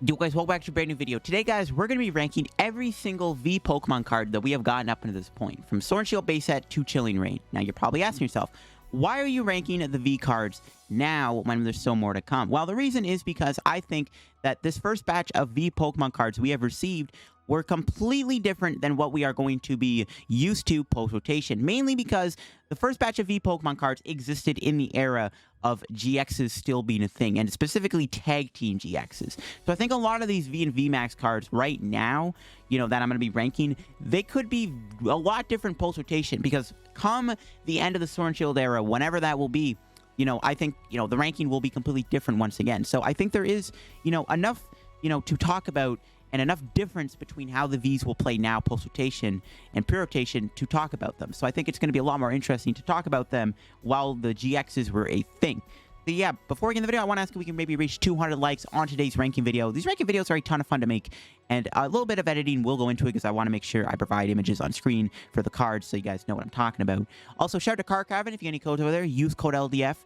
Yo guys, welcome back to a brand new video. Today guys, we're going to be ranking every single V Pokemon card that we have gotten up until this point, from Sword and Shield base set to Chilling Reign. Now you're probably asking yourself, why are you ranking the V cards now when there's still more to come? Well, the reason is because I think that this first batch of V Pokemon cards we have received were completely different than what we are going to be used to post-rotation. Mainly because the first batch of V Pokemon cards existed in the era of GXs still being a thing, and specifically tag team GXs. So I think a lot of these V and VMAX cards right now, that I'm going to be ranking, they could be a lot different post-rotation, because come the end of the Sword and Shield era, whenever that will be, I think, the ranking will be completely different once again. So I think there is, enough, to talk about, and enough difference between how the Vs will play now post-rotation and pure-rotation to talk about them. So I think it's going to be a lot more interesting to talk about them while the GXs were a thing. So yeah, before we get in the video, I want to ask if we can maybe reach 200 likes on today's ranking video. These ranking videos are a ton of fun to make, and a little bit of editing will go into it because I want to make sure I provide images on screen for the cards so you guys know what I'm talking about. Also, shout out to Card Cavern. If you get any codes over there, use code LDF.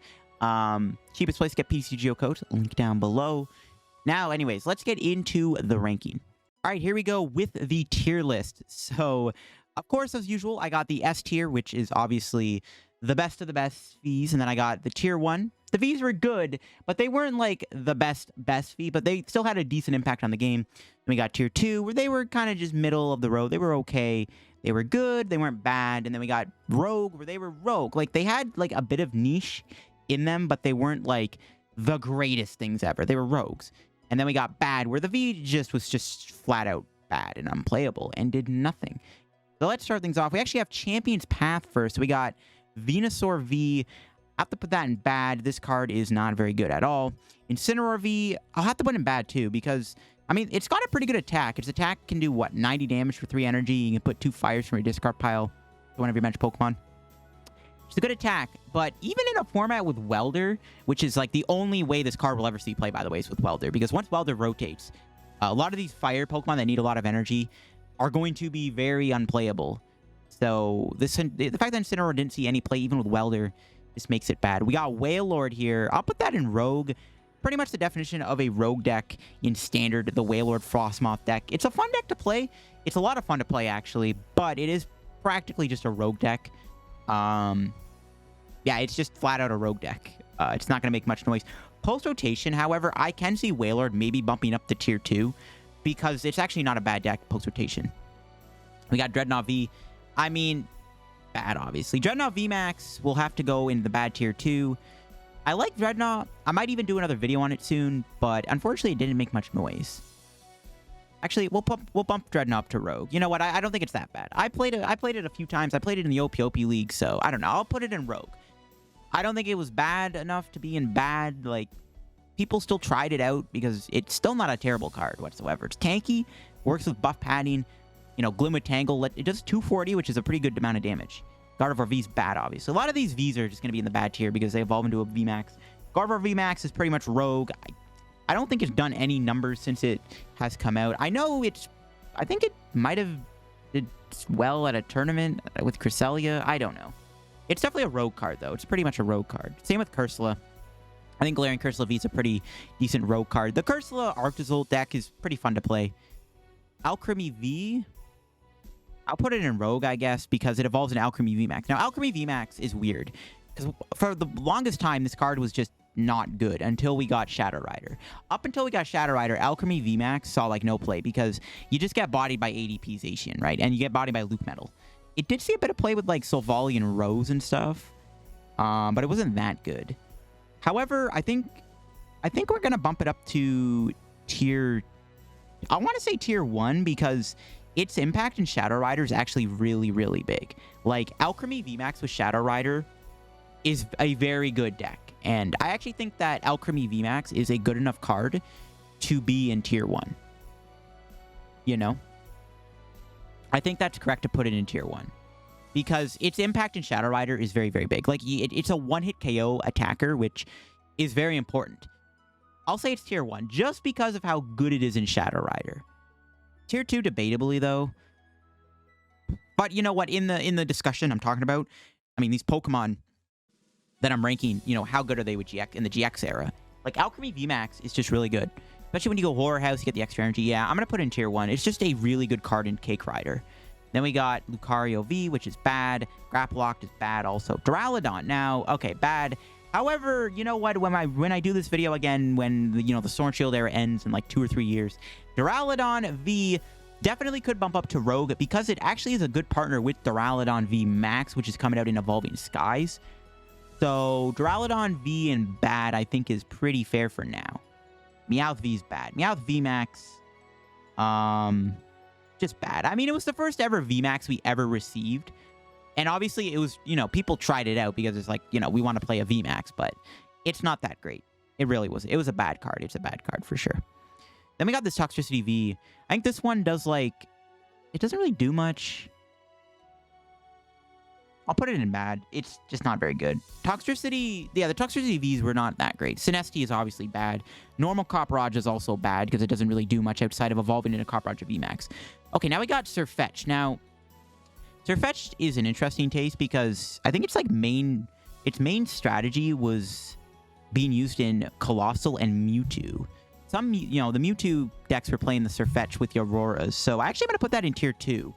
Cheapest place to get PCGO codes, link down below. Now, anyways, let's get into the ranking. All right, here we go with the tier list. So, of course, as usual, I got the S tier, which is obviously the best of the best Vs, and then I got the tier 1. The Vs were good, but they weren't like the best V, but they still had a decent impact on the game. Then we got tier 2, where they were kind of just middle of the road. They were okay. They were good. They weren't bad. And then we got Rogue, where they were Rogue. Like, they had like a bit of niche in them, but they weren't like the greatest things ever. They were Rogues. And then we got Bad, where the V was just flat out bad and unplayable and did nothing. So let's start things off. We actually have Champion's Path first. So we got Venusaur V. I have to put that in bad. This card is not very good at all. Incineroar V, I'll have to put in bad too, because, I mean, it's got a pretty good attack. Its attack can do, what, 90 damage for 3 energy. You can put 2 fires from your discard pile to one of your bench Pokemon. It's a good attack, but even in a format with Welder, which is like the only way this card will ever see play, by the way, is with Welder, because once Welder rotates, a lot of these fire Pokemon that need a lot of energy are going to be very unplayable. So the fact that Incineroar didn't see any play, even with Welder, this makes it bad. We got Wailord here. I'll put that in Rogue. Pretty much the definition of a Rogue deck in Standard, the Wailord Frostmoth deck. It's a fun deck to play. It's a lot of fun to play, actually, but it is practically just a Rogue deck. Yeah, it's just flat out a Rogue deck. It's not going to make much noise. Post-rotation, however, I can see Wailord maybe bumping up to tier 2 because it's actually not a bad deck post-rotation. We got Dreadnought V. I mean, bad, obviously. Dreadnought VMAX will have to go in the bad tier 2. I like Dreadnought. I might even do another video on it soon, but unfortunately, it didn't make much noise. Actually, we'll bump Dreadnought up to Rogue. You know what? I don't think it's that bad. I played it a few times. I played it in the OP League, so I don't know. I'll put it in Rogue. I don't think it was bad enough to be in bad. Like, people still tried it out because it's still not a terrible card whatsoever. It's tanky, works with buff padding, Gloom with Tangle. It does 240, which is a pretty good amount of damage. Gardevoir V's bad, obviously. A lot of these Vs are just going to be in the bad tier because they evolve into a VMAX. Gardevoir VMAX is pretty much Rogue. I don't think it's done any numbers since it has come out. I think it might have did well at a tournament with Cresselia. I don't know. It's definitely a Rogue card, though. It's pretty much a Rogue card. Same with Cursula. I think Galarian Cursula V is a pretty decent Rogue card. The Cursula Arctozolt deck is pretty fun to play. Alchemy V, I'll put it in Rogue, I guess, because it evolves in Alchemy VMAX. Now, Alchemy VMAX is weird, because for the longest time, this card was just not good until we got Shadow Rider. Up until we got Shadow Rider, Alchemy VMAX saw like no play because you just get bodied by ADP Zacian, right? And you get bodied by Loop Metal. It did see a bit of play with like Solvali and Rose and stuff, but it wasn't that good. However, I think we're gonna bump it up to tier. I want to say tier 1 because its impact in Shadow Rider is actually really, really big. Like, Alchemy VMAX with Shadow Rider is a very good deck. And I actually think that Alchemy VMAX is a good enough card to be in tier 1. I think that's correct to put it in tier 1. Because its impact in Shadow Rider is very, very big. Like, it's a one-hit KO attacker, which is very important. I'll say it's tier 1, just because of how good it is in Shadow Rider. Tier 2, debatably, though. But you know what? In the discussion I'm talking about, I mean, these Pokemon that I'm ranking, how good are they with GX in the GX era? Like, Alchemy VMAX is just really good. Especially when you go Horror House, you get the extra energy. Yeah, I'm going to put in tier 1. It's just a really good card in Cake Rider. Then we got Lucario V, which is bad. Grapploct is bad also. Duraludon, now, okay, bad. However, you know what? When I do this video again, when the Sword and Shield era ends in like 2 or 3 years, Duraludon V definitely could bump up to Rogue because it actually is a good partner with Duraludon VMAX, which is coming out in Evolving Skies. So Duraludon V and bad, I think, is pretty fair for now. Meowth V is bad. Meowth VMAX, just bad. I mean, it was the first ever VMAX we ever received. And obviously, it was, people tried it out because it's like, we want to play a VMAX, but it's not that great. It really was. It was a bad card. It's a bad card for sure. Then we got this Toxtricity V. I think this one does, it doesn't really do much. I'll put it in bad. It's just not very good. Toxtricity, yeah, the Toxtricity Vs were not that great. Sinestí is obviously bad. Normal Coproj is also bad because it doesn't really do much outside of evolving into Coproj VMAX. Okay, now we got Sirfetch'd. Now, Sirfetch'd is an interesting taste because I think it's its main strategy was being used in Colossal and Mewtwo. The Mewtwo decks were playing the Sirfetch'd with the Auroras, so I actually am going to put that in tier 2.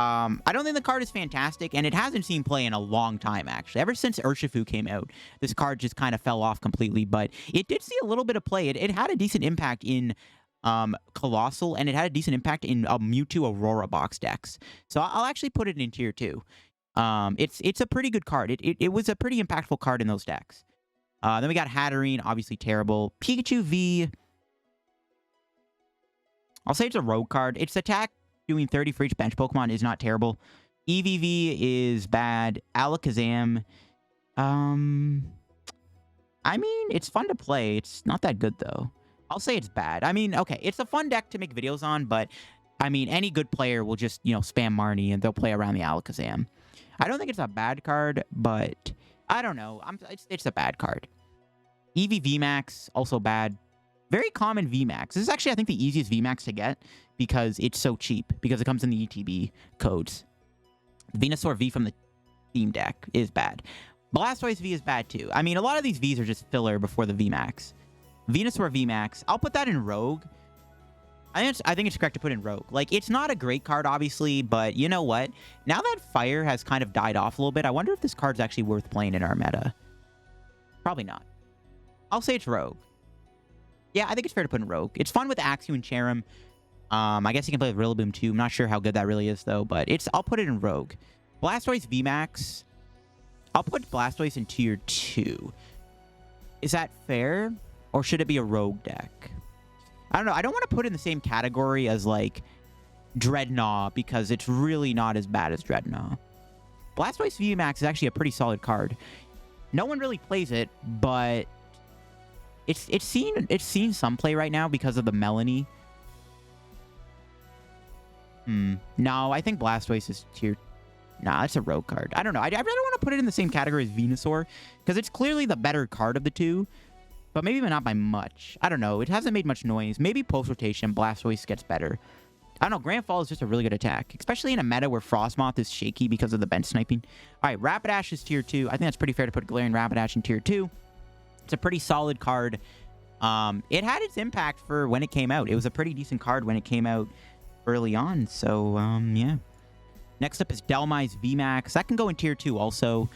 I don't think the card is fantastic, and it hasn't seen play in a long time, actually. Ever since Urshifu came out, this card just kind of fell off completely, but it did see a little bit of play. It had a decent impact in Colossal, and it had a decent impact in Mewtwo Aurora box decks. So I'll actually put it in tier 2. It's a pretty good card. It was a pretty impactful card in those decks. Then we got Hatterene, obviously terrible. Pikachu V, I'll say it's a rogue card. Its attack doing 30 for each bench Pokemon is not terrible. EVV is bad. Alakazam, I mean, it's fun to play. It's not that good, though. I'll say it's bad. I mean, okay, it's a fun deck to make videos on, but, I mean, any good player will just, spam Marnie, and they'll play around the Alakazam. I don't think it's a bad card, but I don't know. It's a bad card. EV VMAX, also bad. Very common VMAX. This is actually, I think, the easiest VMAX to get because it's so cheap, because it comes in the ETB codes. Venusaur V from the Steam deck is bad. Blastoise V is bad, too. I mean, a lot of these Vs are just filler before the VMAX. Venusaur VMAX, I'll put that in Rogue. I think it's correct to put in Rogue. It's not a great card, obviously, but you know what? Now that Fire has kind of died off a little bit, I wonder if this card's actually worth playing in our meta. Probably not. I'll say it's Rogue. Yeah, I think it's fair to put in Rogue. It's fun with Axew and Cherim. I guess you can play with Rillaboom, too. I'm not sure how good that really is, though, but I'll put it in Rogue. Blastoise VMAX, I'll put Blastoise in tier 2. Is that fair? Or should it be a Rogue deck? I don't know. I don't want to put it in the same category as, Dreadnought, because it's really not as bad as Dreadnought. Blastoise VMAX is actually a pretty solid card. No one really plays it, but it's seen some play right now because of the Melanie. No, I think Blastoise is tier... Nah, it's a Rogue card. I don't know. I really want to put it in the same category as Venusaur, because it's clearly the better card of the two, but maybe not by much. I don't know. It hasn't made much noise. Maybe post-rotation, Blastoise gets better. I don't know. Grand Fall is just a really good attack, especially in a meta where Frostmoth is shaky because of the bench sniping. All right, Rapidash is tier 2. I think that's pretty fair to put Galarian Rapidash in tier 2. It's a pretty solid card. It had its impact for when it came out. It was a pretty decent card when it came out early on. So, yeah. Next up is Dhelmise VMAX. That can go in tier 2 also.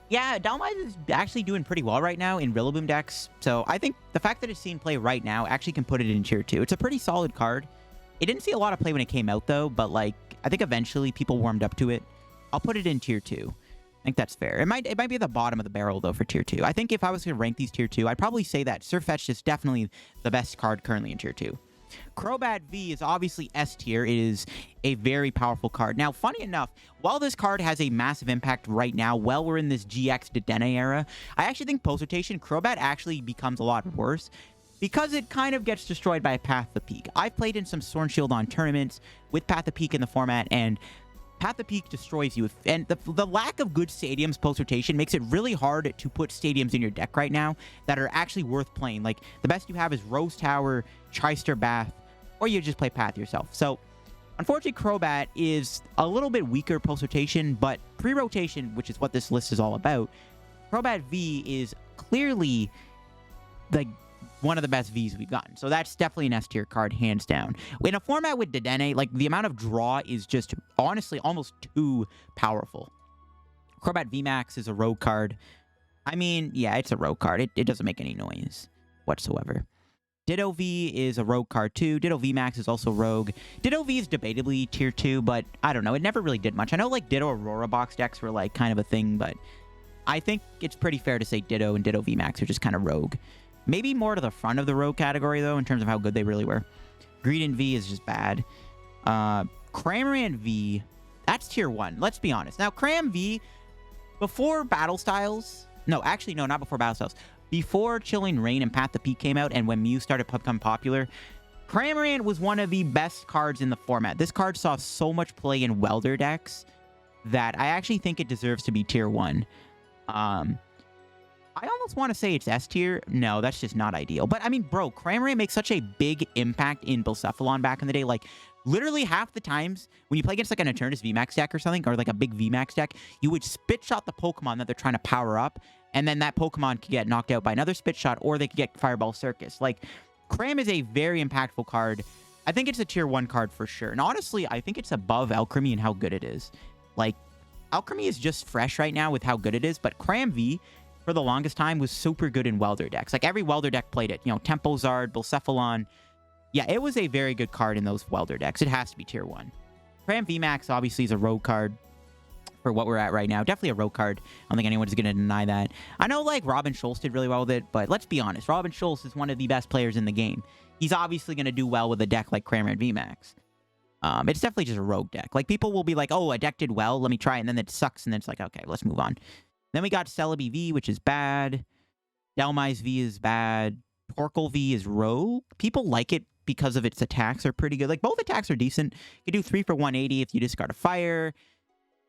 Yeah, Dhelmise is actually doing pretty well right now in Rillaboom decks. So I think the fact that it's seen play right now actually can put it in tier 2. It's a pretty solid card. It didn't see a lot of play when it came out, though. But, I think eventually people warmed up to it. I'll put it in tier 2. I think that's fair. It might be at the bottom of the barrel, though, for tier 2. I think if I was going to rank these tier 2, I'd probably say that Sirfetch'd is definitely the best card currently in tier 2. Crobat V is obviously S tier. It is a very powerful card. Now, funny enough, while this card has a massive impact right now, while we're in this GX Dedenne era, I actually think post-rotation, Crobat actually becomes a lot worse because it kind of gets destroyed by Path of Peak. I've played in some Sword and Shield on tournaments with Path of Peak in the format, and Path of Peak destroys you. And the lack of good stadiums post-rotation makes it really hard to put stadiums in your deck right now that are actually worth playing. The best you have is Rose Tower, Trister Bath, or you just play Path yourself. So, unfortunately, Crobat is a little bit weaker post-rotation, but pre-rotation, which is what this list is all about, Crobat V is clearly one of the best Vs we've gotten. So that's definitely an S tier card, hands down. In a format with Dedenne, like, the amount of draw is just, honestly, almost too powerful. Crobat VMAX is a rogue card. I mean, yeah, it's a rogue card. It doesn't make any noise whatsoever. Ditto V is a rogue card too. Ditto VMAX is also rogue. Ditto V is debatably tier 2, but I don't know. It never really did much. I know, like, Ditto Aurora box decks were, like, kind of a thing, but I think it's pretty fair to say Ditto and Ditto VMAX are just kind of rogue. Maybe more to the front of the rogue category, though, in terms of how good they really were. Greedent V is just bad. Cramorant V, that's tier 1. Let's be honest. Now, Cram V, before Battle Styles... No, actually, no, not before Battle Styles. Before Chilling Reign and Path to Peak came out and when Mew started to become popular, Cramorant was one of the best cards in the format. This card saw so much play in Welder decks that I actually think it deserves to be tier 1. I almost want to say it's S tier. No, that's just not ideal. But, I mean, bro, Cramorant makes such a big impact in Bucephalon back in the day. Like, literally half the times when you play against, like, an Eternus VMAX deck or something, or, like, a big VMAX deck, you would spit shot the Pokemon that they're trying to power up, and then that Pokemon could get knocked out by another spit shot, or they could get Fireball Circus. Like, Cram is a very impactful card. I think it's a tier 1 card for sure. And honestly, I think it's above Alchemy and how good it is. Like, Alchemy is just fresh right now with how good it is, but Cram V, for the longest time, was super good in Welder decks. Like, every Welder deck played it. You know, Tempo Zard, Bucephalon. Yeah, it was a very good card in those Welder decks. It has to be tier 1. Cram VMAX obviously is a rogue card for what we're at right now. Definitely a rogue card. I don't think anyone's going to deny that. I know, like, Robin Schultz did really well with it, but let's be honest. Robin Schultz is one of the best players in the game. He's obviously going to do well with a deck like Cramorant VMAX. It's definitely just a rogue deck. Like, people will be like, oh, a deck did well, let me try it, and then it sucks, and then it's like, okay, let's move on. Then we got Celebi V, which is bad. Delmise V is bad. Torkoal V is rogue. People like it because of its attacks are pretty good. Like, both attacks are decent. You can do 3 for 180 if you discard a fire.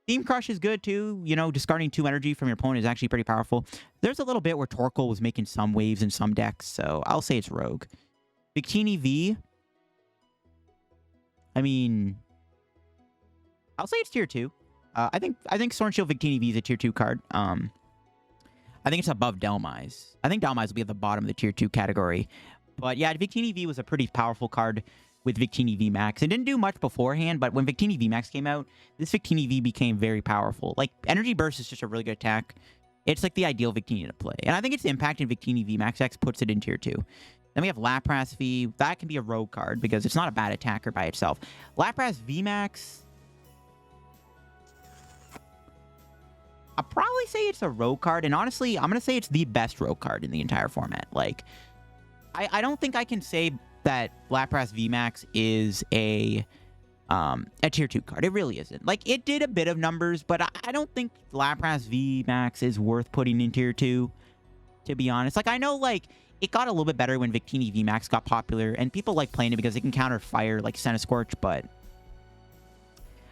Theme Crush is good, too. You know, discarding 2 energy from your opponent is actually pretty powerful. There's a little bit where Torkoal was making some waves in some decks, so I'll say it's rogue. Victini V. I mean, I'll say it's tier 2. I think Sword and Shield Victini V is a tier 2 card. I think it's above Delmise. I think Delmise will be at the bottom of the tier 2 category. But yeah, Victini V was a pretty powerful card with Victini VMAX. It didn't do much beforehand, but when Victini VMAX came out, this Victini V became very powerful. Like, Energy Burst is just a really good attack. It's like the ideal Victini to play. And I think its impact in Victini VMAX X puts it in tier 2. Then we have Lapras V. That can be a rogue card because it's not a bad attacker by itself. Lapras VMAX... I'll probably say it's a rogue card, and honestly, I'm going to say it's the best rogue card in the entire format. Like, I don't think I can say that Lapras VMAX is a tier 2 card. It really isn't. Like, it did a bit of numbers, but I don't think Lapras VMAX is worth putting in tier 2, to be honest. Like, I know, like, it got a little bit better when Victini VMAX got popular, and people like playing it because it can counter fire, like Centiskorch, but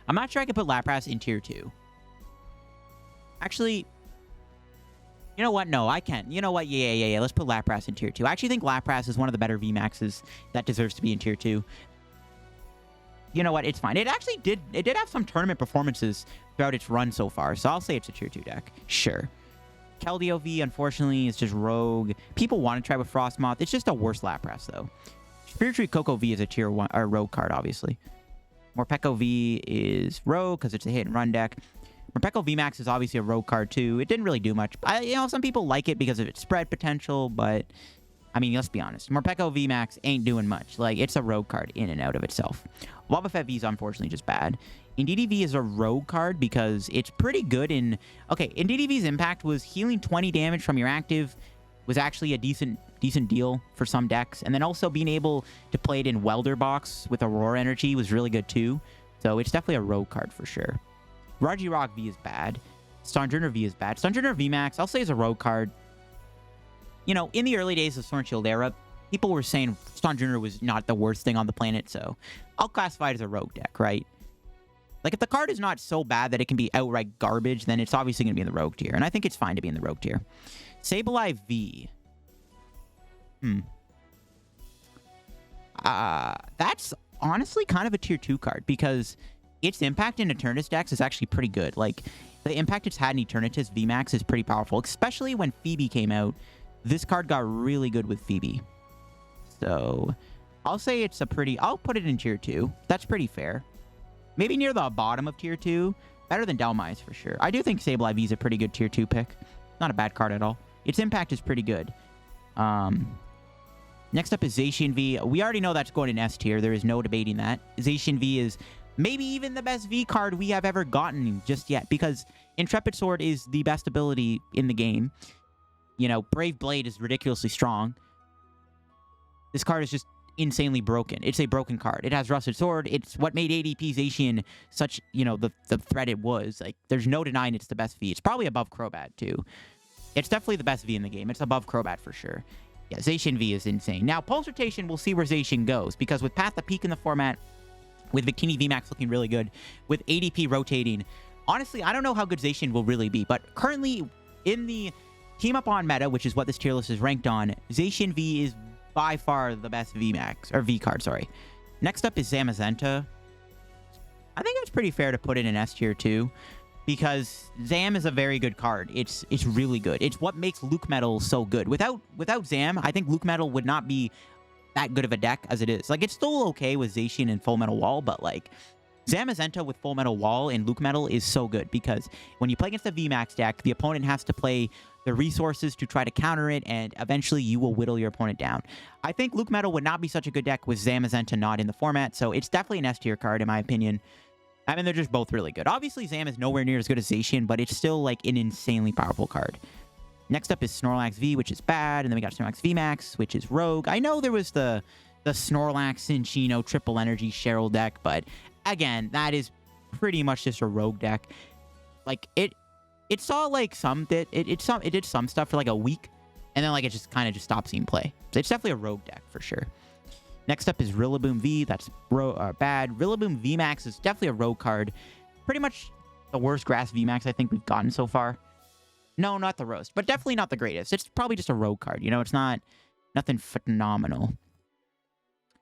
I'm not sure I can put Lapras in tier 2. Actually, you know what? No, I can't. You know what? Yeah. Let's put Lapras in tier 2. I actually think Lapras is one of the better VMAXs that deserves to be in tier 2. You know what? It's fine. It actually did have some tournament performances throughout its run so far, so I'll say it's a tier 2 deck. Sure. Keldeo V, unfortunately, is just rogue. People want to try with Frostmoth. It's just a worse Lapras, though. Spiritree Coco V is a tier 1 or rogue card, obviously. Morpeko V is rogue because it's a hit and run deck. Morpeko VMAX is obviously a rogue card, too. It didn't really do much. You know, some people like it because of its spread potential, but, I mean, let's be honest. Morpeko VMAX ain't doing much. Like, it's a rogue card in and out of itself. Wobbuffet V is unfortunately just bad. Indeedee V is a rogue card because it's pretty good in... Okay, Indeedee V's impact was healing 20 damage from your active, was actually a decent deal for some decks. And then also being able to play it in Welder Box with Aurora Energy was really good, too. So it's definitely a rogue card for sure. Regirock V is bad. Stonjourner V is bad. Stonjourner VMAX, I'll say is a rogue card. You know, in the early days of Sword and Shield era, people were saying Stonjourner was not the worst thing on the planet, so I'll classify it as a rogue deck, right? Like, if the card is not so bad that it can be outright garbage, then it's obviously going to be in the rogue tier, and I think it's fine to be in the rogue tier. Sableye V. That's honestly kind of a tier 2 card, because its impact in Eternatus decks is actually pretty good. Like, the impact it's had in Eternatus VMAX is pretty powerful, especially when Phoebe came out. This card got really good with Phoebe. So I'll say it's a pretty... I'll put it in tier 2. That's pretty fair. Maybe near the bottom of tier 2. Better than Dhelmise for sure. I do think Sableye V is a pretty good tier 2 pick. Not a bad card at all. Its impact is pretty good. Next up is Zacian V. We already know that's going in S tier. There is no debating that. Zacian V is maybe even the best V card we have ever gotten just yet, because Intrepid Sword is the best ability in the game. You know, Brave Blade is ridiculously strong. This card is just insanely broken. It's a broken card. It has Rusted Sword. It's what made ADP Zacian such, you know, the threat it was. Like, there's no denying it's the best V. It's probably above Crobat, too. It's definitely the best V in the game. It's above Crobat for sure. Yeah, Zacian V is insane. Now, Pulse Rotation, we'll see where Zacian goes, because with Path to Peak in the format, with Victini VMAX looking really good, with ADP rotating, honestly, I don't know how good Zacian will really be, but currently in the TEU-ON Meta, which is what this tier list is ranked on, Zacian V is by far the best VMAX, or V card, sorry. Next up is Zamazenta. I think it's pretty fair to put it in S tier too, because Zam is a very good card. It's really good. It's what makes Luke Metal so good. Without Zam, I think Luke Metal would not be that good of a deck as it is. Like, it's still okay with Zacian and Full Metal Wall, but like, Zamazenta with Full Metal Wall and Luke Metal is so good, because when you play against a VMAX deck, the opponent has to play the resources to try to counter it, and eventually you will whittle your opponent down. I think Luke Metal would not be such a good deck with Zamazenta not in the format, so it's definitely an S tier card in my opinion. I mean, they're just both really good. Obviously, Zam is nowhere near as good as Zacian, but it's still like an insanely powerful card. Next up is Snorlax V, which is bad, and then we got Snorlax VMAX, which is Rogue. I know there was the Snorlax Cinccino triple energy Cheryl deck, but again, that is pretty much just a Rogue deck. Like, it saw like it did some stuff for like a week, and then like it just kind of just stopped seeing play. So it's definitely a Rogue deck for sure. Next up is Rillaboom V. That's bad. Rillaboom VMAX is definitely a Rogue card. Pretty much the worst grass VMAX I think we've gotten so far. No, not the roast, but definitely not the greatest. It's probably just a Rogue card. You know, it's nothing phenomenal.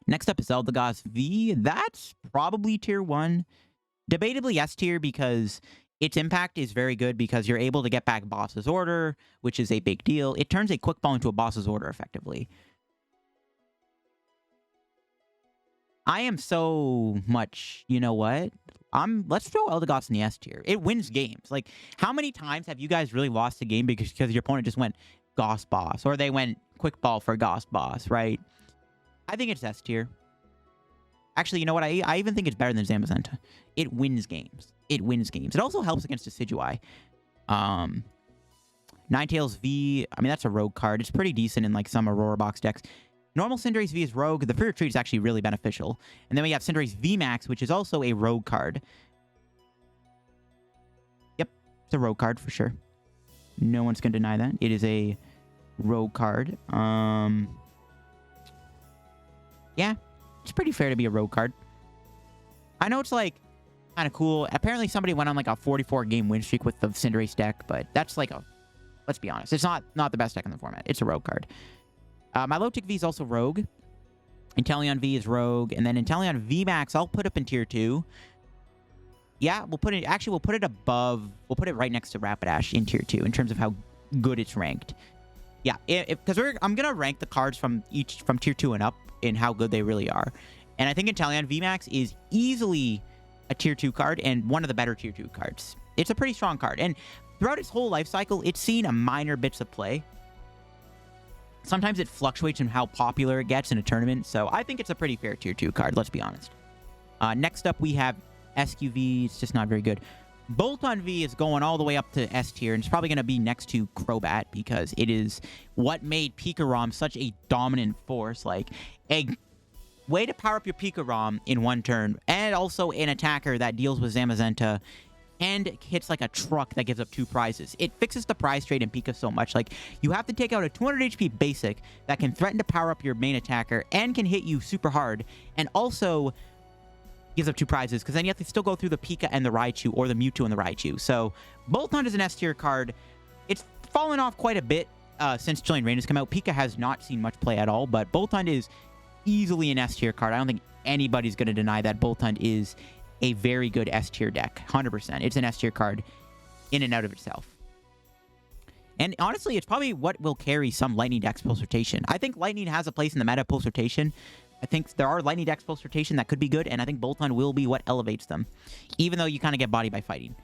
Next up is Eldegoss V. That's probably tier 1. Debatably S tier, because its impact is very good, because you're able to get back Boss's Order, which is a big deal. It turns a Quick Ball into a Boss's Order effectively. I am so much, you know what? Let's throw Eldegoss in the S tier. It wins games. Like, how many times have you guys really lost a game because your opponent just went Goss Boss, or they went Quick Ball for Goss Boss, right? I think it's S tier. Actually, you know what? I even think it's better than Zamazenta. It wins games. It wins games. It also helps against Decidueye. Ninetales V, I mean, that's a Rogue card. It's pretty decent in like some Aurora Box decks. Normal Cinderace V is Rogue. The Free Retreat is actually really beneficial. And then we have Cinderace VMAX, which is also a Rogue card. Yep, it's a Rogue card for sure. No one's going to deny that. It is a Rogue card. Yeah, it's pretty fair to be a Rogue card. I know it's like kind of cool. Apparently somebody went on like a 44-game win streak with the Cinderace deck, but that's like let's be honest, it's not the best deck in the format. It's a Rogue card. Milotic V is also Rogue. Inteleon V is Rogue. And then Inteleon VMAX, I'll put up in tier 2. Yeah, we'll put it above. We'll put it right next to Rapidash in tier 2 in terms of how good it's ranked. Yeah, because I'm going to rank the cards from tier 2 and up in how good they really are. And I think Inteleon VMAX is easily a tier 2 card and one of the better tier 2 cards. It's a pretty strong card. And throughout its whole life cycle, it's seen a minor bits of play. Sometimes it fluctuates in how popular it gets in a tournament, so I think it's a pretty fair tier 2 card, let's be honest. Next up, we have SQV. It's just not very good. Bolton V is going all the way up to S tier, and it's probably going to be next to Crobat, because it is what made Pikarom such a dominant force. Like, a way to power up your Pikarom in one turn, and also an attacker that deals with Zamazenta and hits like a truck that gives up 2 prizes. It fixes the prize trade in Pika so much. Like, you have to take out a 200 HP basic that can threaten to power up your main attacker and can hit you super hard, and also gives up 2 prizes, because then you have to still go through the Pika and the Raichu, or the Mewtwo and the Raichu. So Bolton is an S tier card. It's fallen off quite a bit since Chilling Reign has come out. Pika has not seen much play at all, but Bolton is easily an S tier card. I don't think anybody's going to deny that Bolton is a very good S tier deck. 100%. It's an S tier card in and out of itself. And honestly, it's probably what will carry some Lightning decks post-rotation. I think Lightning has a place in the meta post-rotation. I think there are Lightning decks post-rotation that could be good, and I think Bolton will be what elevates them, even though you kind of get bodied by fighting.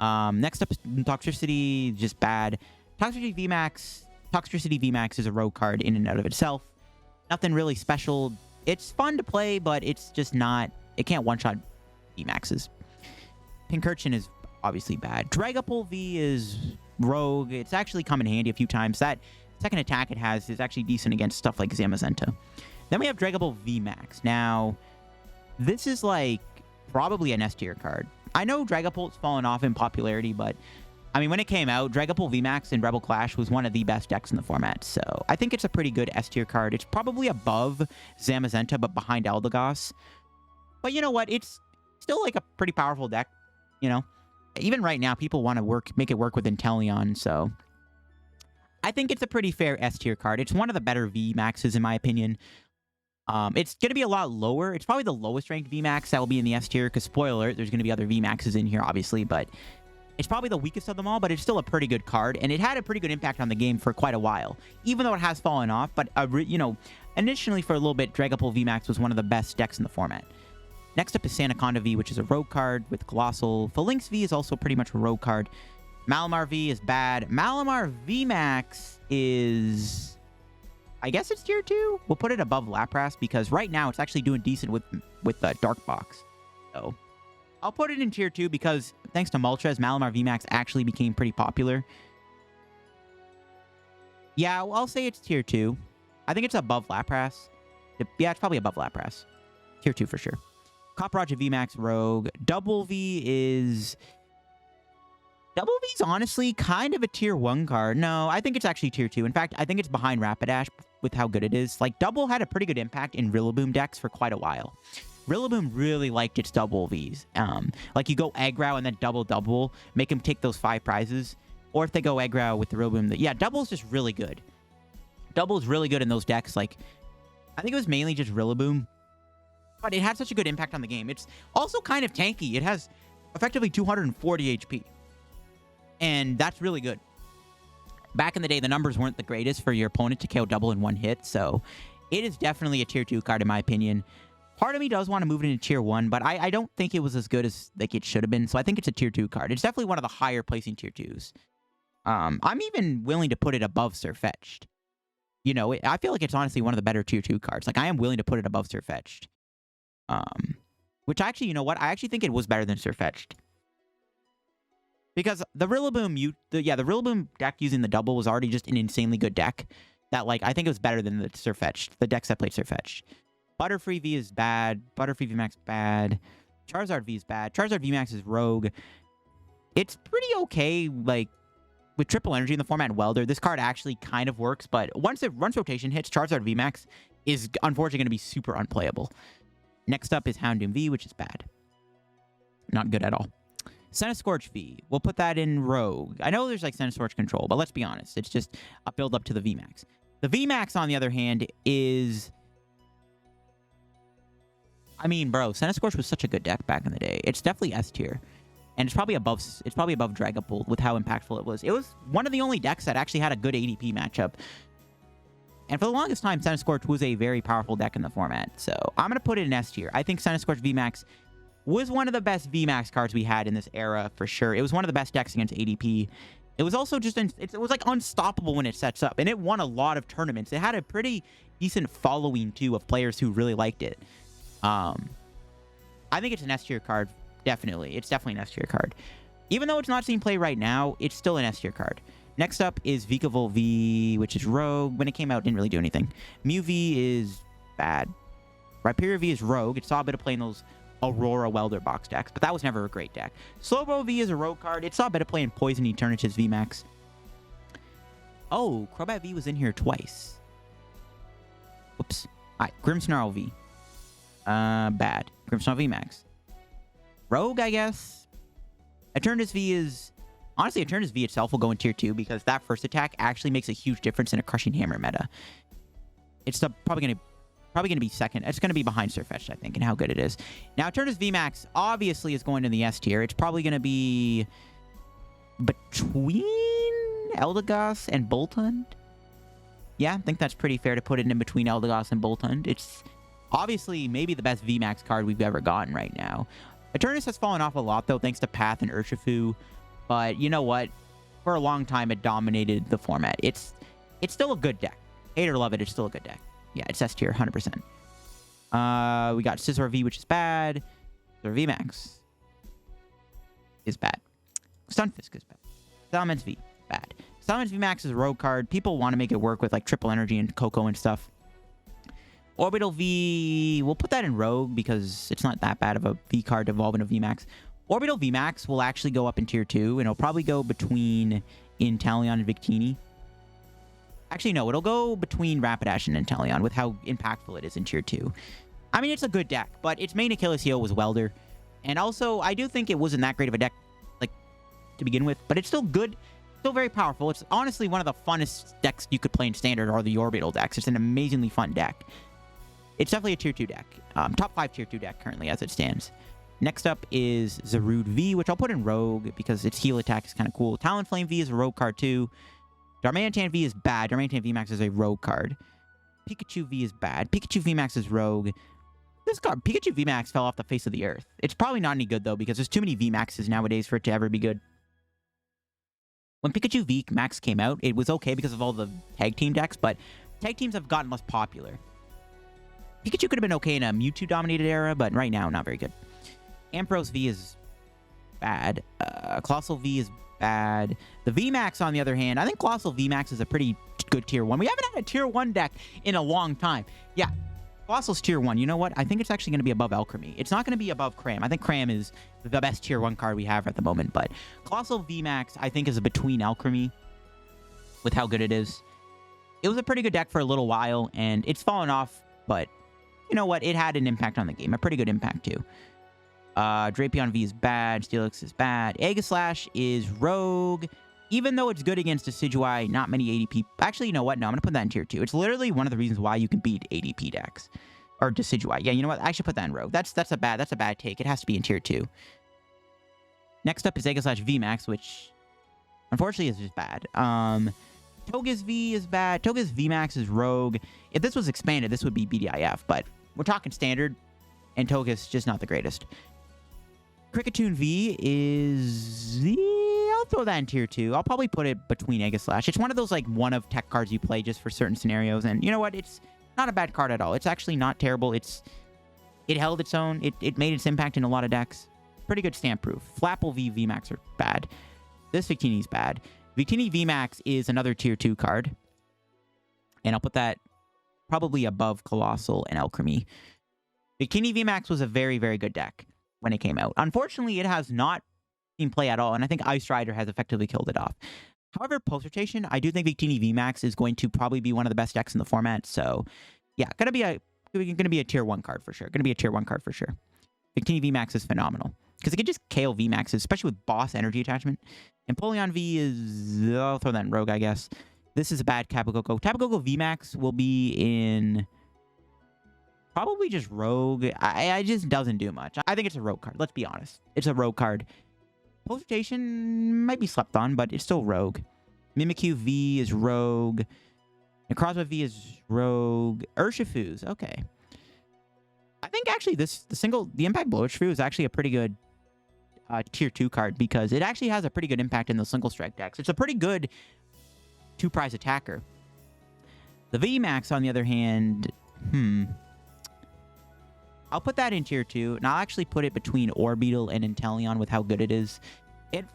Next up is Toxtricity, just bad. Toxtricity VMAX is a rogue card in and out of itself. Nothing really special. It's fun to play, but it's just not... It can't one-shot VMAXs. Pincurchin is obviously bad. Dragapult V is rogue. It's actually come in handy a few times. That second attack it has is actually decent against stuff like Zamazenta. Then we have Dragapult VMAX. Now, this is like probably an S tier card. I know Dragapult's fallen off in popularity, but I mean, when it came out, Dragapult VMAX in Rebel Clash was one of the best decks in the format. So I think it's a pretty good S tier card. It's probably above Zamazenta, but behind Eldegoss. But you know what? It's still like a pretty powerful deck, you know? Even right now, people want to make it work with Inteleon, so... I think it's a pretty fair S tier card. It's one of the better VMAXs, in my opinion. It's going to be a lot lower. It's probably the lowest ranked VMAX that will be in the S tier, because spoiler alert, there's going to be other VMAXs in here, obviously, but it's probably the weakest of them all, but it's still a pretty good card, and it had a pretty good impact on the game for quite a while, even though it has fallen off. But, you know, initially for a little bit, Dragapult VMAX was one of the best decks in the format. Next up is Sandaconda V, which is a rogue card with Colossal. Phalanx V is also pretty much a rogue card. Malamar V is bad. Malamar VMAX is... I guess it's tier 2. We'll put it above Lapras because right now it's actually doing decent with Dark Box. So I'll put it in tier 2 because thanks to Moltres, Malamar VMAX actually became pretty popular. Yeah, I'll say it's tier 2. I think it's above Lapras. Yeah, it's probably above Lapras. Tier 2 for sure. Copperajah VMAX Rogue. Double V is... Double V's honestly kind of a tier 1 card. No, I think it's actually tier 2. In fact, I think it's behind Rapidash with how good it is. Like, Double had a pretty good impact in Rillaboom decks for quite a while. Rillaboom really liked its Double Vs. Like, you go Aggro and then Double, make him take those 5 prizes. Or if they go Aggro with the Rillaboom, yeah, Double's just really good. Double's really good in those decks. Like, I think it was mainly just Rillaboom. But it had such a good impact on the game. It's also kind of tanky. It has effectively 240 HP. And that's really good. Back in the day, the numbers weren't the greatest for your opponent to KO Double in one hit. So it is definitely a tier 2 card in my opinion. Part of me does want to move it into tier 1, but I don't think it was as good as like it should have been. So I think it's a tier 2 card. It's definitely one of the higher placing tier 2s. I'm even willing to put it above Sirfetch'd. You know, I feel like it's honestly one of the better tier 2 cards. Like, I am willing to put it above Sirfetch'd. Which actually, you know what? I actually think it was better than Sirfetch'd. Because the Rillaboom, the Rillaboom deck using the double was already just an insanely good deck. That, like, I think it was better than the Sirfetch'd, the decks that played Sirfetch'd. Butterfree V is bad. Butterfree VMAX bad. Charizard V is bad. Charizard VMAX is rogue. It's pretty okay, like, with triple energy in the format and Welder. This card actually kind of works, but once rotation hits, Charizard VMAX is unfortunately going to be super unplayable. Next up is Houndoom V, which is bad. Not good at all. Centiskorch V. We'll put that in Rogue. I know there's like Centiskorch control, but let's be honest. It's just a build up to the VMAX. The VMAX, on the other hand, is... I mean, bro, Centiskorch was such a good deck back in the day. It's definitely S tier. And it's probably above Dragapult with how impactful it was. It was one of the only decks that actually had a good ADP matchup. And for the longest time, Centiskorch was a very powerful deck in the format. So I'm going to put it in S tier. I think Centiskorch VMAX was one of the best VMAX cards we had in this era, for sure. It was one of the best decks against ADP. It was also just... it was, like, unstoppable when it sets up. And it won a lot of tournaments. It had a pretty decent following, too, of players who really liked it. I think it's an S tier card. Definitely. It's definitely an S tier card. Even though it's not seeing play right now, it's still an S tier card. Next up is Vikavolt V, which is Rogue. When it came out, it didn't really do anything. Mew V is bad. Rhyperior V is Rogue. It saw a bit of play in those Aurora Welder box decks, but that was never a great deck. Slowbro V is a Rogue card. It saw a bit of play in Poison Eternatus VMAX. Oh, Crobat V was in here twice. Whoops. Alright, Grimmsnarl V. Bad. Grimmsnarl VMAX. Rogue, I guess. Eternatus V is... Honestly, Eternatus V itself will go in tier 2 because that first attack actually makes a huge difference in a Crushing Hammer meta. It's probably going to be second. It's going to be behind Sirfetch'd, I think, and how good it is. Now, Eternatus VMAX obviously is going to the S tier. It's probably going to be between Eldegoss and Boltund. Yeah, I think that's pretty fair to put it in between Eldegoss and Boltund. It's obviously maybe the best VMAX card we've ever gotten right now. Eternus has fallen off a lot, though, thanks to Path and Urshifu. But you know what? For a long time, it dominated the format. It's still a good deck. Hate or love it, it's still a good deck. Yeah, it's S tier, 100%. We got Scizor V, which is bad. Scizor VMAX is bad. Stunfisk is bad. Salamence V, bad. Salamence VMAX is a rogue card. People want to make it work with like triple energy and Coco and stuff. Orbital V, we'll put that in rogue because it's not that bad of a V card to evolve into VMAX. Orbital VMAX will actually go up in tier 2, and it'll probably go between Inteleon and Victini. Actually, no, it'll go between Rapidash and Inteleon with how impactful it is in tier 2. I mean, it's a good deck, but its main Achilles heel was Welder. And also, I do think it wasn't that great of a deck, like, to begin with, but it's still good, still very powerful. It's honestly one of the funnest decks you could play in Standard are the Orbital decks. It's an amazingly fun deck. It's definitely a tier 2 deck. Top 5 tier 2 deck currently as it stands. Next up is Zarude V, which I'll put in Rogue because its heal attack is kind of cool. Talonflame V is a Rogue card too. Darmanitan V is bad. Darmanitan VMAX is a Rogue card. Pikachu V is bad. Pikachu VMAX is Rogue. This card, Pikachu VMAX, fell off the face of the earth. It's probably not any good though because there's too many VMAXs nowadays for it to ever be good. When Pikachu VMAX came out, it was okay because of all the tag team decks, but tag teams have gotten less popular. Pikachu could have been okay in a Mewtwo-dominated era, but right now, not very good. Ampharos V is bad. Colossal V is bad. The VMAX, on the other hand, I think Colossal VMAX is a pretty good tier 1. We haven't had a tier 1 deck in a long time. Yeah, Colossal's tier 1. You know what? I think it's actually going to be above Alchemy. It's not going to be above Cram. I think Cram is the best tier 1 card we have at the moment, but Colossal VMAX, I think, is between Alchemy with how good it is. It was a pretty good deck for a little while, and it's fallen off, but you know what? It had an impact on the game. A pretty good impact, too. Drapion V is bad. Steelix is bad. Aegislash is Rogue. Even though it's good against Decidueye, not many ADP... Actually, you know what? No, I'm going to put that in tier 2. It's literally one of the reasons why you can beat ADP decks. Or Decidueye. Yeah, you know what? I should put that in Rogue. That's a bad take. It has to be in tier 2. Next up is Aegislash VMAX, which unfortunately is just bad. Toge's V is bad. Toge's VMAX is Rogue. If this was expanded, this would be BDIF, but we're talking standard, and Toge's just not the greatest. Kricketune V is... I'll throw that in tier 2. I'll probably put it between Aegislash. It's one of those, like, one-of tech cards you play just for certain scenarios, and you know what? It's not a bad card at all. It's actually not terrible. It held its own. It made its impact in a lot of decks. Pretty good stamp proof. Flapple V VMAX are bad. This Victini's bad. Victini VMAX is another tier 2 card, and I'll put that probably above Colossal and Alchemy. Victini VMAX was a very, very good deck when it came out. Unfortunately, it has not seen play at all, and I think Ice Rider has effectively killed it off. However, post-rotation, I do think Victini VMAX is going to probably be one of the best decks in the format, so yeah, gonna be a tier 1 card for sure. Gonna be a tier 1 card for sure. Victini VMAX is phenomenal, because it can just KO VMAXs, especially with Boss Energy attachment. Empoleon V is... I'll throw that in Rogue, I guess. This is a bad Tapu Koko. Tapu Koko VMAX will be in... probably just Rogue. I just doesn't do much. I think it's a Rogue card. Let's be honest. It's a Rogue card. Post-rotation might be slept on, but it's still Rogue. Mimikyu V is Rogue. Necrozma V is Rogue. Urshifu's. Okay. I think actually the Impact Blow Urshifu is actually a pretty good tier 2 card because it actually has a pretty good impact in the single strike decks. It's a pretty good 2-prize attacker. The VMAX, on the other hand, I'll put that in tier 2, and I'll actually put it between Orbeetle and Inteleon with how good it is.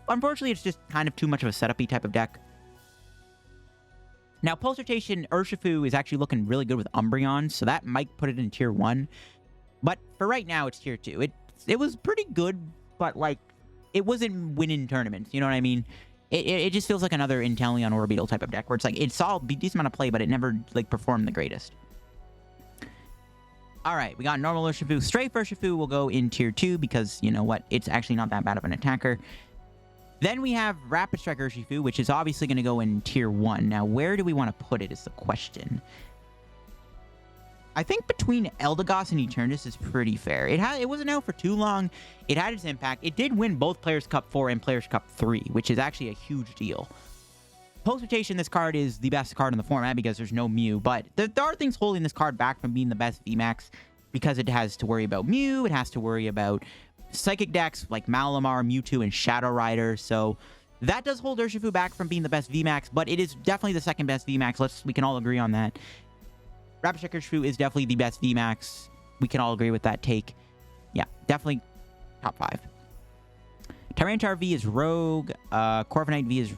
Unfortunately, it's just kind of too much of a setup-y type of deck. Now, post-rotation, Urshifu is actually looking really good with Umbreon, so that might put it in tier 1. But for right now, it's tier 2. It was pretty good, but, like, it wasn't winning tournaments, you know what I mean? It just feels like another Inteleon Orbeetle type of deck, where it's like, it saw a decent amount of play, but it never, like, performed the greatest. Alright, we got normal Urshifu. Strafe Urshifu will go in tier 2 because, you know what, it's actually not that bad of an attacker. Then we have Rapid Strike Urshifu, which is obviously going to go in tier 1. Now, where do we want to put it is the question. I think between Eldegoss and Eternatus is pretty fair. It wasn't out for too long. It had its impact. It did win both Players' Cup 4 and Players' Cup 3, which is actually a huge deal. Post-rotation, this card is the best card in the format because there's no Mew, but there are things holding this card back from being the best VMAX because it has to worry about Mew, it has to worry about Psychic decks like Malamar, Mewtwo, and Shadow Rider, so that does hold Urshifu back from being the best VMAX, but it is definitely the second best VMAX. We can all agree on that. Rapid Check Urshifu is definitely the best VMAX. We can all agree with that take. Yeah, definitely top 5. Tyranitar V is Rogue, Corviknight V is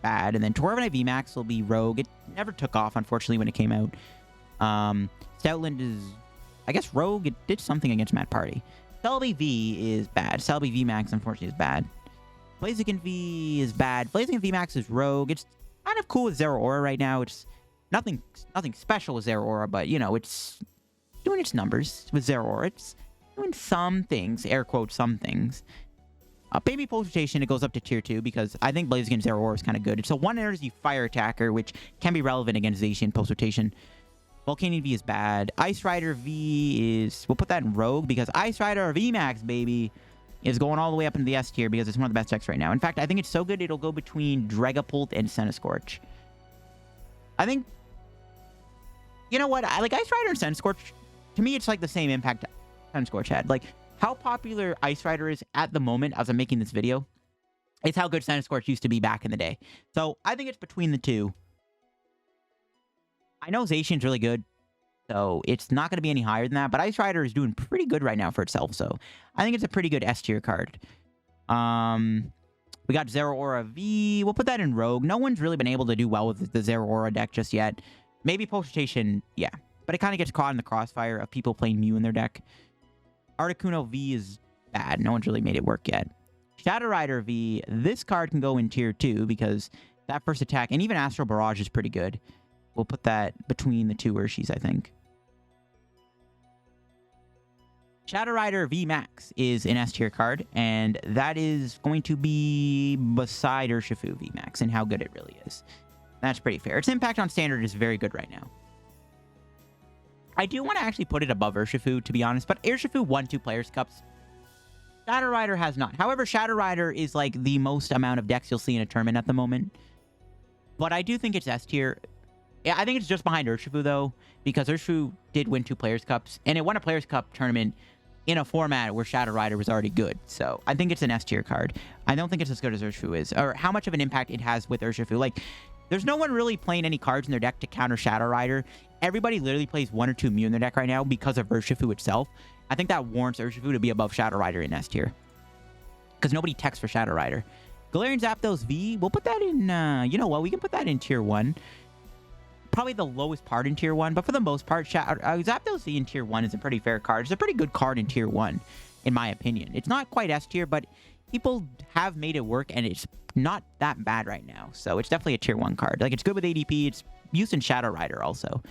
bad, and then Torvanite VMAX will be Rogue. It never took off, unfortunately, when it came out. Stoutland is, I guess, Rogue. It did something against Matt Party. Celebi V is bad. Celebi VMAX, unfortunately, is bad. Blaziken V is bad. Blaziken VMAX is Rogue. It's kind of cool with Zero Aura right now. It's nothing special with Zero Aura, but, you know, it's doing its numbers with Zero Aura. It's doing some things, air quotes, some things. Baby Post-rotation, it goes up to tier 2 because I think Blaziken Zero Aura is kind of good. It's a 1 energy fire attacker, which can be relevant against Zacian Post-rotation. Volcanion V is bad. Ice Rider V is... We'll put that in Rogue because Ice Rider VMAX, baby, is going all the way up into the S tier because it's one of the best decks right now. In fact, I think it's so good it'll go between Dragapult and Centiskorch. I think... You know what? I like Ice Rider and Centiskorch. To me, it's like the same impact Centiskorch had. Like, how popular Ice Rider is at the moment as I'm making this video, it's how good Centiskorch used to be back in the day. So I think it's between the two. I know Zacian's really good, so it's not going to be any higher than that, but Ice Rider is doing pretty good right now for itself, so I think it's a pretty good S tier card. We got Zero Aura V. We'll put that in Rogue. No one's really been able to do well with the Zero Aura deck just yet. Maybe Post-rotation, yeah, but it kind of gets caught in the crossfire of people playing Mew in their deck. Articuno V is bad. No one's really made it work yet. Shadow Rider V, this card can go in tier 2 because that first attack, and even Astral Barrage is pretty good. We'll put that between the two Urshis, I think. Shadow Rider VMAX is an S tier card, and that is going to be beside Urshifu VMAX and how good it really is. That's pretty fair. Its impact on standard is very good right now. I do want to actually put it above Urshifu, to be honest, but Urshifu won 2 Players' Cups. Shadow Rider has not. However, Shadow Rider is like the most amount of decks you'll see in a tournament at the moment. But I do think it's S tier. Yeah, I think it's just behind Urshifu, though, because Urshifu did win 2 Players' Cups, and it won a Players' Cup tournament in a format where Shadow Rider was already good. So I think it's an S tier card. I don't think it's as good as Urshifu is, or how much of an impact it has with Urshifu. Like, there's no one really playing any cards in their deck to counter Shadow Rider. Everybody literally plays 1 or 2 Mew in their deck right now because of Urshifu itself. I think that warrants Urshifu to be above Shadow Rider in S tier, because nobody techs for Shadow Rider. Galarian Zapdos V, we'll put that in, you know what, we can put that in tier 1. Probably the lowest part in tier 1, but for the most part, Zapdos V in tier 1 is a pretty fair card. It's a pretty good card in tier 1, in my opinion. It's not quite S tier, but people have made it work, and it's not that bad right now. So it's definitely a tier 1 card. Like, it's good with ADP. It's used in Shadow Rider also.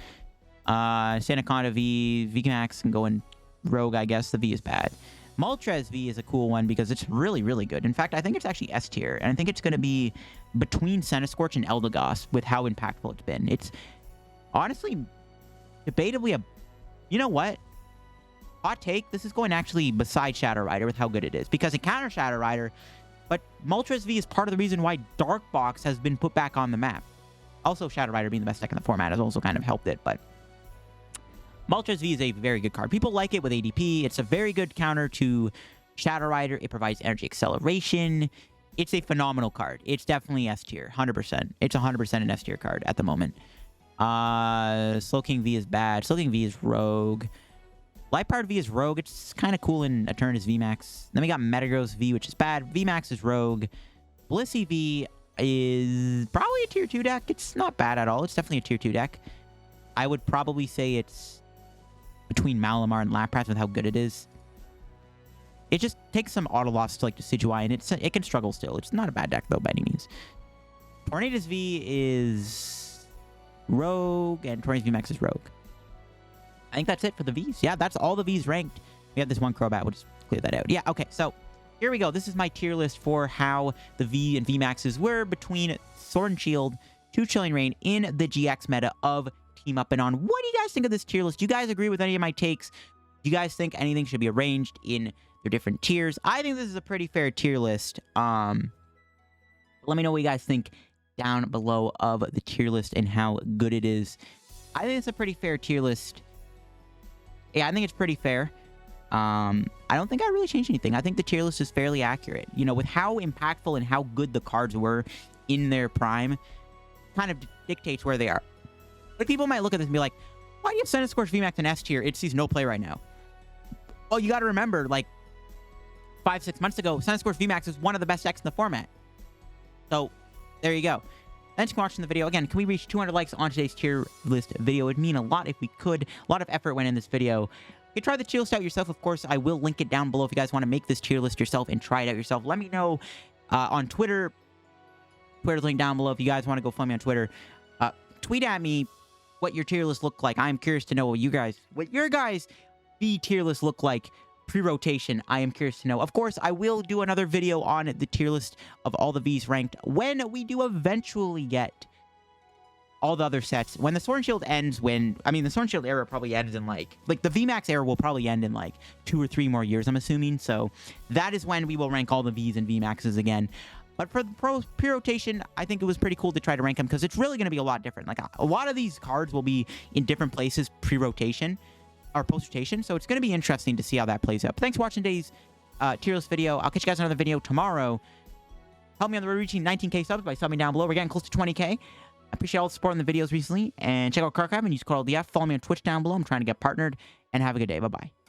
Sandaconda V, VMAX can go in Rogue, I guess. The V is bad. Moltres V is a cool one because it's really, really good. In fact, I think it's actually S tier, and I think it's going to be between Centiskorch and Eldegoss with how impactful it's been. It's honestly, debatably a... You know what? Hot take, this is going actually beside Shadow Rider with how good it is, because it counters Shadow Rider, but Moltres V is part of the reason why Dark Box has been put back on the map. Also, Shadow Rider being the best deck in the format has also kind of helped it, but Moltres V is a very good card. People like it with ADP. It's a very good counter to Shadow Rider. It provides energy acceleration. It's a phenomenal card. It's definitely S tier, 100%. It's 100% an S tier card at the moment. Slowking V is bad. Slowking V is Rogue. Liepard V is Rogue. It's kind of cool in Eternatus VMAX. Then we got Metagross V, which is bad. VMAX is Rogue. Blissey V is probably a tier 2 deck. It's not bad at all. It's definitely a tier 2 deck. I would probably say it's between Malamar and Lapras with how good it is. It just takes some auto loss to like Decidueye, and it can struggle still. It's not a bad deck though by any means. Tornadus V is Rogue, and Tornadus VMAX is Rogue. I think that's it for the Vs. Yeah, that's all the Vs ranked. We have this one Crobat. We'll just clear that out. Yeah, okay, so here we go. This is my tier list for how the V and VMAXs were between Sword and Shield to Chilling Reign in the GX meta of Team Up and On. What do you guys think of this tier list? Do you guys agree with any of my takes? Do you guys think anything should be arranged in their different tiers? I think this is a pretty fair tier list. Let me know what you guys think down below of the tier list and how good it is. I think it's a pretty fair tier list. Yeah, I think it's pretty fair. I don't think I really changed anything. I think the tier list is fairly accurate. You know, with how impactful and how good the cards were in their prime, kind of dictates where they are. But people might look at this and be like, why do you have Centiskorch VMAX in S tier? It sees no play right now. Well, you got to remember, like, 5-6 months ago, Centiskorch VMAX is one of the best decks in the format. So, there you go. Thanks for watching the video. Again, can we reach 200 likes on today's tier list video? It would mean a lot if we could. A lot of effort went in this video. You can try the tier list out yourself, of course. I will link it down below if you guys want to make this tier list yourself and try it out yourself. Let me know on Twitter. Twitter's link down below if you guys want to go follow me on Twitter. Tweet at me what your tier list look like. I'm curious to know what your guys' V tier list look like pre-rotation. I am curious to know. Of course, I will do another video on the tier list of all the Vs ranked when we do eventually get all the other sets. When the Sword and Shield ends, the Sword and Shield era probably ends in like the VMAX era will probably end in like 2 or 3 more years, I'm assuming. So that is when we will rank all the Vs and VMAXs again. But for the pre-rotation, I think it was pretty cool to try to rank them because it's really going to be a lot different. Like a lot of these cards will be in different places pre-rotation or post-rotation. So it's going to be interesting to see how that plays out. But thanks for watching today's tier list video. I'll catch you guys in another video tomorrow. Help me on the road reaching 19K subs by subbing down below. We're getting close to 20K. I appreciate all the support in the videos recently. And check out Carcab and use code LDF. Follow me on Twitch down below. I'm trying to get partnered. And have a good day. Bye-bye.